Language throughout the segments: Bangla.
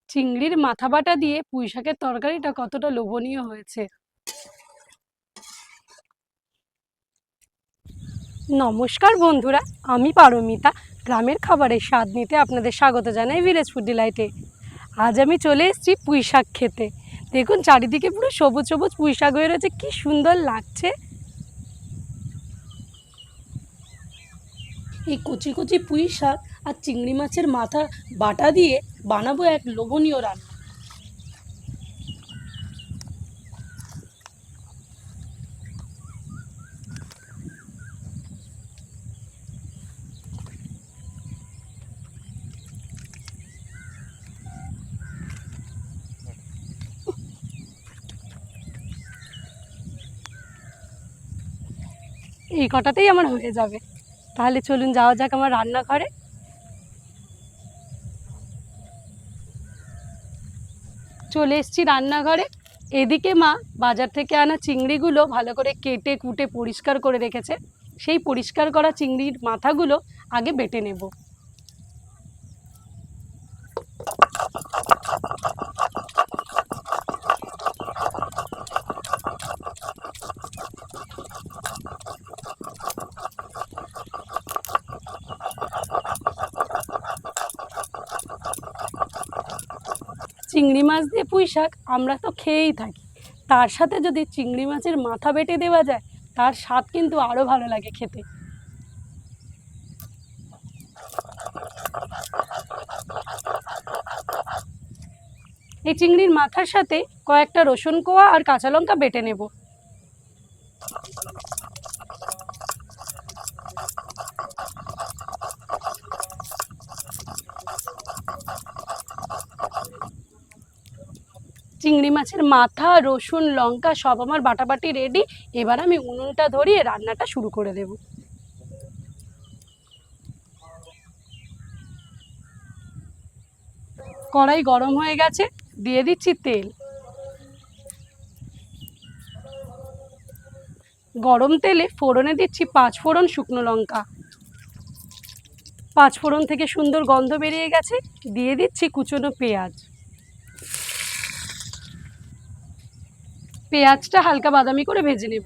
চিংড়ির মাথা বাটা দিয়ে পুঁই শাকের তরকারিটা কতটা লোভনীয় হয়েছে। নমস্কার বন্ধুরা, আমি পারমিতা। গ্রামের খাবারের স্বাদ নিতে আপনাদের স্বাগত জানাই ভিলেজ ফুড ডিলাইটে। আজ আমি চলে এসেছি পুঁই শাক খেতে। দেখুন চারিদিকে পুরো সবুজ সবুজ পুঁই শাক হয়ে রয়েছে, কি সুন্দর লাগছে। এই কচি কচি পুঁই শাক আর চিংড়ি মাছের মাথা বাটা দিয়ে বানাবো এক লোভনীয় রান্না। এই কটাতেই আমার হয়ে যাবে। তাহলে চলুন যাওয়া যাক আমার রান্নাঘরে। চলে এসেছি রান্নাঘরে। এদিকে মা বাজার থেকে আনা চিংড়িগুলো ভালো করে কেটে কুটে পরিষ্কার করে রেখেছে। সেই পরিষ্কার করা চিংড়ির মাথাগুলো আগে বেটে নেব। চিংড়ি মাছ দিয়ে পুঁই শাক আমরা তো খেয়েই থাকি, তার সাথে যদি চিংড়ি মাছের মাথা বেটে দেওয়া যায় তার স্বাদ কিন্তু আরও ভালো লাগে খেতে। এই চিংড়ির মাথার সাথে কয়েকটা রসুন কোয়া আর কাঁচা লঙ্কা বেটে নেব। চিংড়ি মাছের মাথা, রসুন, লঙ্কা সব আমার বাটাবাটি রেডি। এবার আমি উনুনটা ধরিয়ে রান্নাটা শুরু করে দেব। কড়াই গরম হয়ে গেছে, দিয়ে দিচ্ছি তেল। গরম তেলে ফোড়নে দিচ্ছি 5 ফোড়ন শুকনো লঙ্কা। 5 ফোড়ন থেকে সুন্দর গন্ধ বেরিয়ে গেছে, দিয়ে দিচ্ছি কুচনো পেঁয়াজ। পেঁয়াজটা হালকা বাদামি করে ভেজে নেব।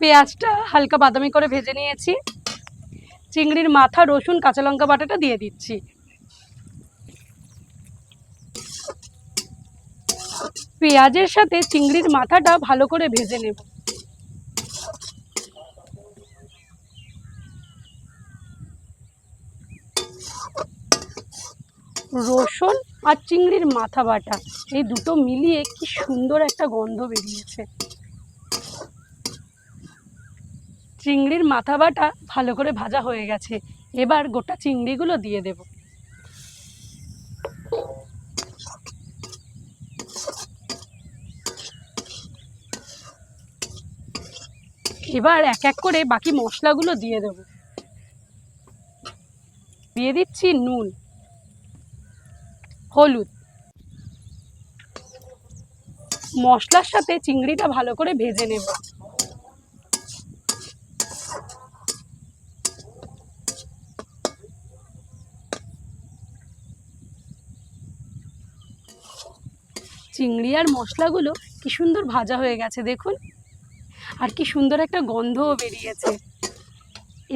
পেঁয়াজটা হালকা বাদামি করে ভেজে নিয়েছি। চিংড়ির মাথা, রসুন, কাঁচা লঙ্কা বাটাটা দিয়ে দিচ্ছি। পেঁয়াজের সাথে চিংড়ির মাথাটা ভালো করে ভেজে নেব। রসুন আর চিংড়ির মাথা বাটা এই দুটো মিলিয়ে কি সুন্দর একটা গন্ধ বেরিয়েছে। চিংড়ির মাথা বাটা ভালো করে ভাজা হয়ে গেছে, এবার গোটা চিংড়িগুলো দিয়ে দেব। এবার এক এক করে বাকি মশলাগুলো দিয়ে দেব। দিয়ে দিচ্ছি নুন, হলুদ। মশলার সাথে চিংড়িটা ভালো করে ভেজে নেব। চিংড়ি আর মশলাগুলো কি সুন্দর ভাজা হয়ে গেছে দেখুন, আর কি সুন্দর একটা গন্ধও বেরিয়েছে।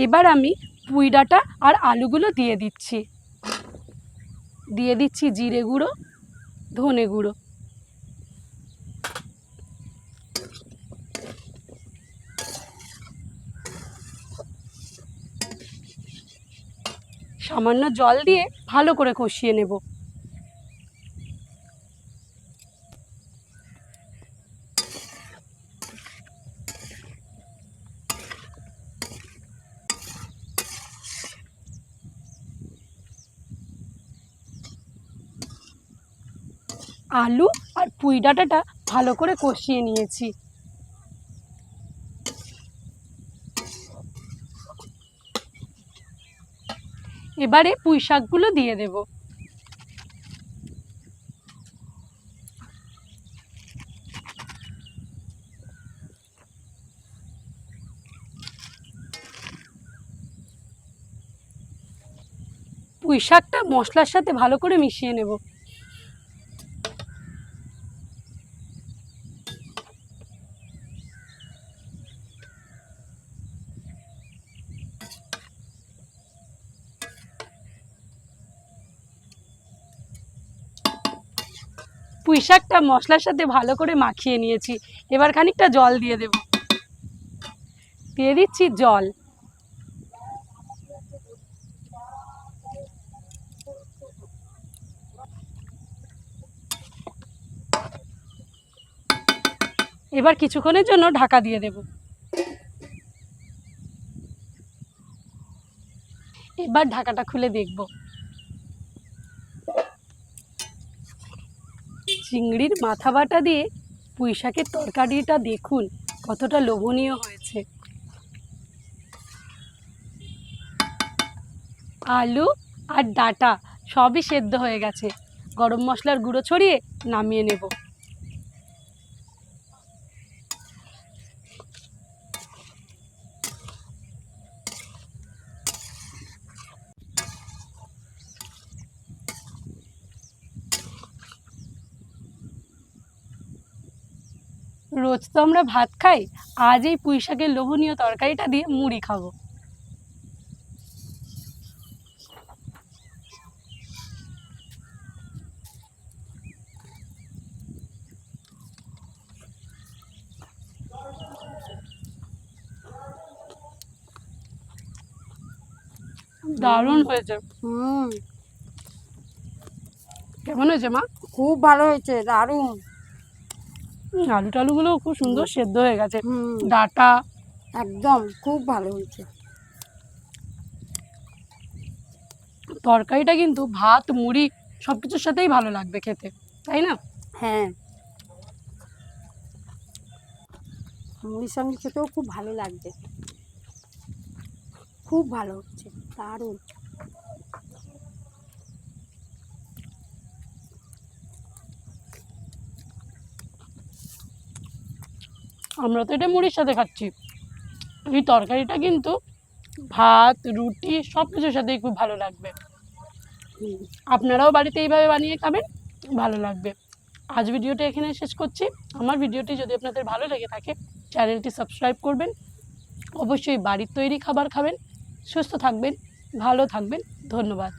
এবার আমি পুঁই ডাঁটা আর আলুগুলো দিয়ে দিচ্ছি। দিয়ে দিচ্ছি জিরে গুঁড়ো, ধনে গুঁড়ো। সামান্য জল দিয়ে ভালো করে কষিয়ে নেব। আলু আর পুঁই ডাঁটাটা ভালো করে কষিয়ে নিয়েছি। এবারে পুঁই শাকগুলো দিয়ে দেব। পুঁই শাকটা মশলার সাথে ভালো করে মিশিয়ে নেব। পুঁই শাকটা মশলার সাথে ভালো করে মাখিয়ে নিয়েছি। এবার খানিকটা জল দিয়ে দেব। দিয়ে দিচ্ছি জল। এবার কিছুক্ষণের জন্য ঢাকা দিয়ে দেব। এবার ঢাকাটা খুলে দেখব। চিংড়ির মাথা বাটা দিয়ে পুঁই শাকের তরকারিটা দেখুন কতটা লোভনীয় হয়েছে। আলু আর ডাঁটা সবই সেদ্ধ হয়ে গেছে। গরম মশলার গুঁড়ো ছড়িয়ে নামিয়ে নেব। রোজ তো আমরা ভাত খাই, আজ এই পুঁই শাকের লোভনীয় তরকারিটা দিয়ে মুড়ি খাবো। দারুণ হয়েছে। কেমন হয়েছে মা? খুব ভালো হয়েছে, দারুণ। আলু টালুগুলো খুব সুন্দর সেদ্ধ হয়ে গেছে। ডাঁটা একদম খুব ভালো হয়েছে। তরকারিটা কিন্তু ভাত মুড়ি সবকিছুর সাথেই ভালো লাগবে খেতে, তাই না? হ্যাঁ, মুড়ির সঙ্গে খেতেও খুব ভালো লাগবে। খুব ভালো হচ্ছে, দারুণ। আমরা তো এটা মুড়ির সাথে খাচ্ছি। এই তরকারিটা কিন্তু ভাত রুটি সব কিছুর সাথেই খুব ভালো লাগবে। আপনারাও বাড়িতে এইভাবে বানিয়ে খাবেন, ভালো লাগবে। আজ ভিডিওটা এখানে শেষ করছি। আমার ভিডিওটি যদি আপনাদের ভালো লেগে থাকে চ্যানেলটি সাবস্ক্রাইব করবেন। অবশ্যই বাড়ির তৈরি খাবার খাবেন। সুস্থ থাকবেন, ভালো থাকবেন। ধন্যবাদ।